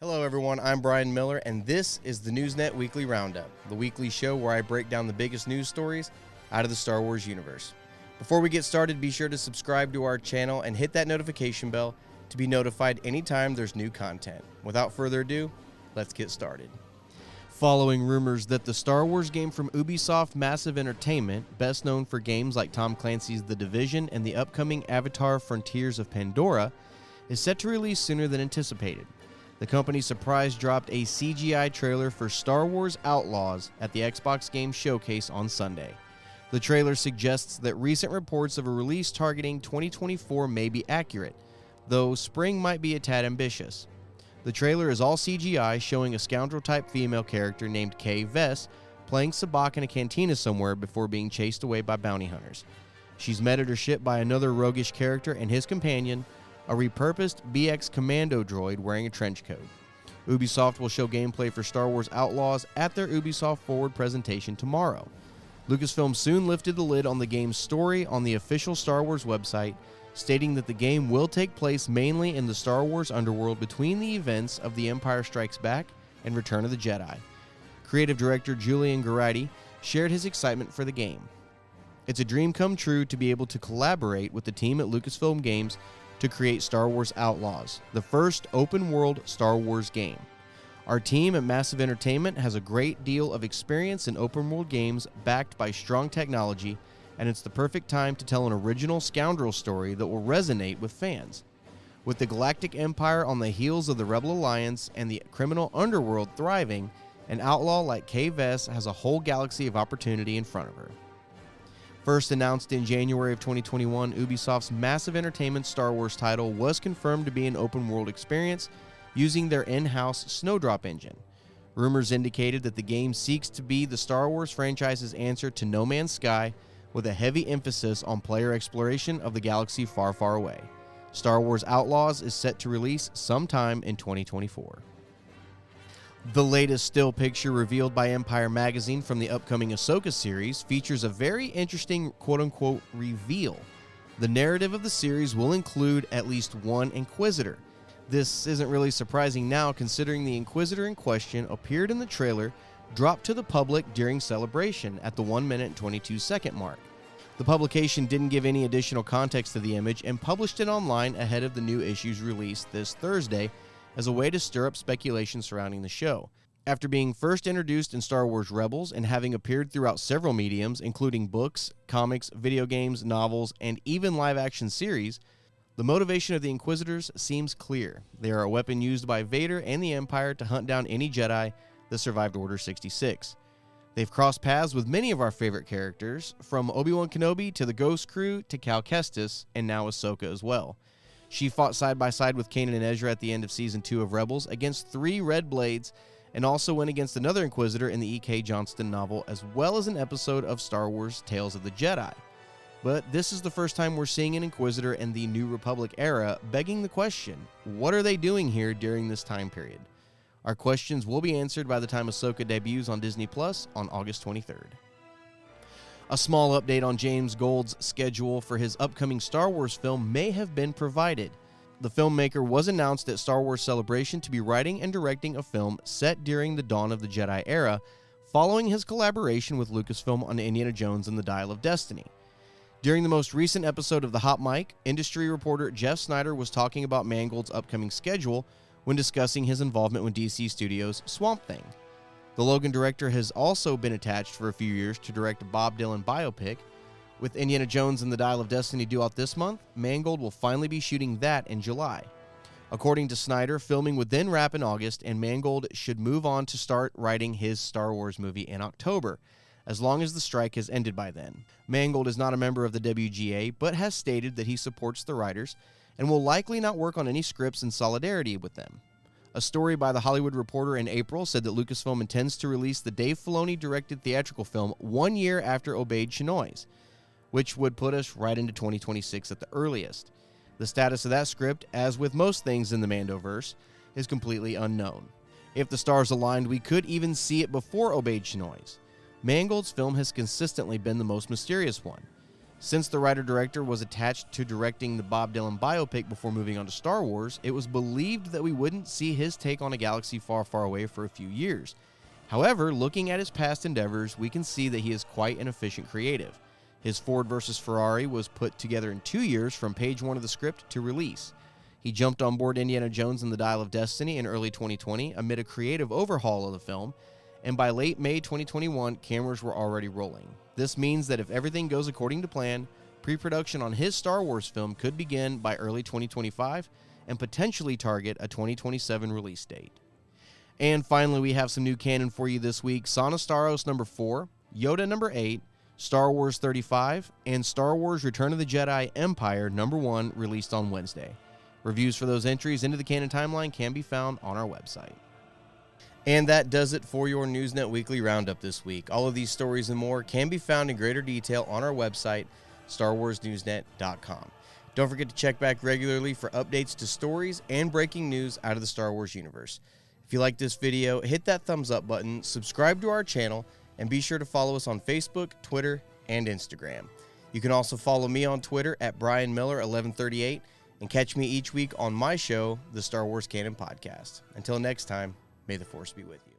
Hello everyone, I'm Brian Miller, and this is the Newsnet Weekly Roundup, the weekly show where I break down the biggest news stories out of the Star Wars universe. Before we get started, be sure to subscribe to our channel and hit that notification bell to be notified anytime there's new content. Without further ado, let's get started. Following rumors that the Star Wars game from Ubisoft Massive Entertainment, best known for games like Tom Clancy's The Division and the upcoming Avatar Frontiers of Pandora, is set to release sooner than anticipated. The company surprise dropped a CGI trailer for Star Wars Outlaws at the Xbox Game Showcase on Sunday. The trailer suggests that recent reports of a release targeting 2024 may be accurate, though spring might be a tad ambitious. The trailer is all CGI, showing a scoundrel-type female character named Kay Vess playing sabacc in a cantina somewhere before being chased away by bounty hunters. She's met at her ship by another roguish character and his companion, a repurposed BX commando droid wearing a trench coat. Ubisoft will show gameplay for Star Wars Outlaws at their Ubisoft Forward presentation tomorrow. Lucasfilm soon lifted the lid on the game's story on the official Star Wars website, stating that the game will take place mainly in the Star Wars underworld between the events of The Empire Strikes Back and Return of the Jedi. Creative director Julian Garrity shared his excitement for the game. It's a dream come true to be able to collaborate with the team at Lucasfilm Games to create Star Wars Outlaws, the first open-world Star Wars game. Our team at Massive Entertainment has a great deal of experience in open-world games backed by strong technology, and it's the perfect time to tell an original scoundrel story that will resonate with fans. With the Galactic Empire on the heels of the Rebel Alliance and the criminal underworld thriving, an outlaw like Kay Vess has a whole galaxy of opportunity in front of her. First announced in January of 2021, Ubisoft's Massive Entertainment Star Wars title was confirmed to be an open-world experience using their in-house Snowdrop engine. Rumors indicated that the game seeks to be the Star Wars franchise's answer to No Man's Sky, with a heavy emphasis on player exploration of the galaxy far, far away. Star Wars Outlaws is set to release sometime in 2024. The latest still picture revealed by Empire Magazine from the upcoming AHSOKA series features a very interesting quote-unquote reveal. The narrative of the series will include at least one Inquisitor. This isn't really surprising now, considering the Inquisitor in question appeared in the trailer dropped to the public during Celebration at the 1 minute and 22 second mark. The publication didn't give any additional context to the image and published it online ahead of the new issue's release this Thursday as a way to stir up speculation surrounding the show. After being first introduced in Star Wars Rebels and having appeared throughout several mediums, including books, comics, video games, novels, and even live-action series, the motivation of the Inquisitors seems clear. They are a weapon used by Vader and the Empire to hunt down any Jedi that survived Order 66. They've crossed paths with many of our favorite characters, from Obi-Wan Kenobi to the Ghost Crew to Cal Kestis, and now Ahsoka as well. She fought side by side with Kanan and Ezra at the end of Season 2 of Rebels against 3 Red Blades, and also went against another Inquisitor in the E.K. Johnston novel, as well as an episode of Star Wars Tales of the Jedi. But this is the first time we're seeing an Inquisitor in the New Republic era, begging the question, what are they doing here during this time period? Our questions will be answered by the time Ahsoka debuts on Disney Plus on August 23rd. A small update on James Gold's schedule for his upcoming Star Wars film may have been provided. The filmmaker was announced at Star Wars Celebration to be writing and directing a film set during the Dawn of the Jedi era, following his collaboration with Lucasfilm on Indiana Jones and the Dial of Destiny. During the most recent episode of The Hot Mic, industry reporter Jeff Snyder was talking about Mangold's upcoming schedule when discussing his involvement with DC Studios' Swamp Thing. The Logan director has also been attached for a few years to direct a Bob Dylan biopic. With Indiana Jones and the Dial of Destiny due out this month, Mangold will finally be shooting that in July. According to Snyder, filming would then wrap in August, and Mangold should move on to start writing his Star Wars movie in October, as long as the strike has ended by then. Mangold is not a member of the WGA, but has stated that he supports the writers and will likely not work on any scripts in solidarity with them. A story by The Hollywood Reporter in April said that Lucasfilm intends to release the Dave Filoni-directed theatrical film 1 year after Obeyed Chinoy's, which would put us right into 2026 at the earliest. The status of that script, as with most things in the Mandoverse, is completely unknown. If the stars aligned, we could even see it before Obeyed Chinoy's. Mangold's film has consistently been the most mysterious one. Since the writer-director was attached to directing the Bob Dylan biopic before moving on to Star Wars, it was believed that we wouldn't see his take on a galaxy far, far away for a few years. However, looking at his past endeavors, we can see that he is quite an efficient creative. His Ford vs. Ferrari was put together in 2 years from page 1 of the script to release. He jumped on board Indiana Jones and the Dial of Destiny in early 2020 amid a creative overhaul of the film, and by late May 2021, cameras were already rolling. This means that if everything goes according to plan, pre-production on his Star Wars film could begin by early 2025 and potentially target a 2027 release date. And finally, we have some new canon for you this week. Sana Staros number 4, Yoda number 8, Star Wars 35, and Star Wars Return of the Jedi Empire number 1 released on Wednesday. Reviews for those entries into the canon timeline can be found on our website. And that does it for your Newsnet Weekly Roundup this week. All of these stories and more can be found in greater detail on our website, StarWarsNewsNet.com. Don't forget to check back regularly for updates to stories and breaking news out of the Star Wars universe. If you like this video, hit that thumbs up button, subscribe to our channel, and be sure to follow us on Facebook, Twitter, and Instagram. You can also follow me on Twitter at BrianMiller1138 and catch me each week on my show, the Star Wars Canon Podcast. Until next time, may the Force be with you.